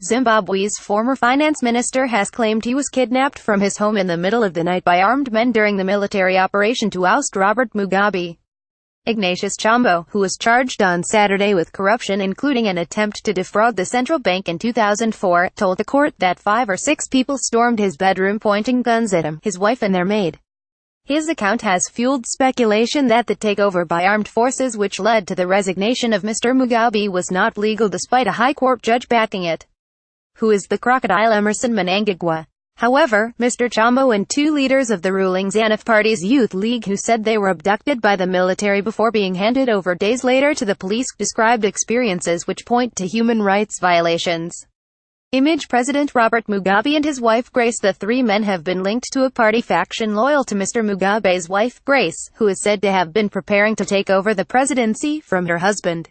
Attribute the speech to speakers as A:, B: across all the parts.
A: Zimbabwe's former finance minister has claimed he was kidnapped from his home in the middle of the night by armed men during the military operation to oust Robert Mugabe. Ignatius Chombo, who was charged on Saturday with corruption including an attempt to defraud the central bank in 2004, told the court that 5 or 6 people stormed his bedroom pointing guns at him, his wife and their maid. His account has fueled speculation that the takeover by armed forces which led to the resignation of Mr. Mugabe was not legal despite a high court judge backing it. Who is the crocodile? Emmerson Mnangagwa. However, Mr. Chombo and 2 leaders of the ruling ZANU Party's Youth League who said they were abducted by the military before being handed over days later to the police described experiences which point to human rights violations. Image President Robert Mugabe and his wife Grace. The 3 men have been linked to a party faction loyal to Mr. Mugabe's wife, Grace, who is said to have been preparing to take over the presidency from her husband.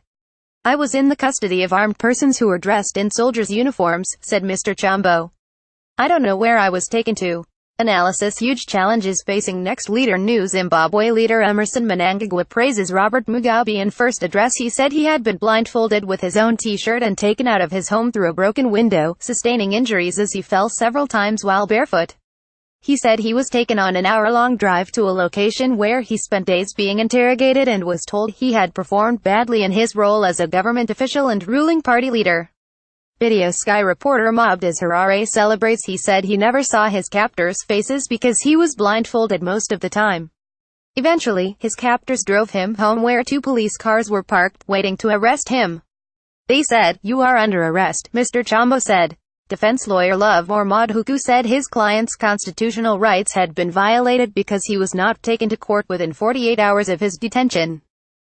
A: "I was in the custody of armed persons who were dressed in soldiers' uniforms," said Mr. Chombo. "I don't know where I was taken to." Analysis. Huge challenges facing next leader. News-Zimbabwe leader Emmerson Mnangagwa praises Robert Mugabe. In first address he said he had been blindfolded with his own t-shirt and taken out of his home through a broken window, sustaining injuries as he fell several times while barefoot. He said he was taken on an hour-long drive to a location where he spent days being interrogated and was told he had performed badly in his role as a government official and ruling party leader. Video. Sky reporter mobbed as Harare celebrates. He said he never saw his captors' faces because he was blindfolded most of the time. Eventually, his captors drove him home where 2 police cars were parked, waiting to arrest him. They said, "You are under arrest," Mr. Chombo said. Defense lawyer Love Mormadhuku said his client's constitutional rights had been violated because he was not taken to court within 48 hours of his detention.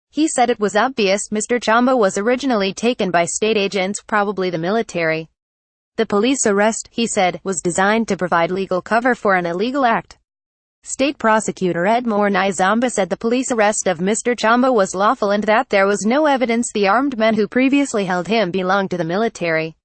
A: He said it was obvious Mr. Chombo was originally taken by state agents, probably the military. The police arrest, he said, was designed to provide legal cover for an illegal act. State prosecutor Edmore Nizamba said the police arrest of Mr. Chombo was lawful and that there was no evidence the armed men who previously held him belonged to the military.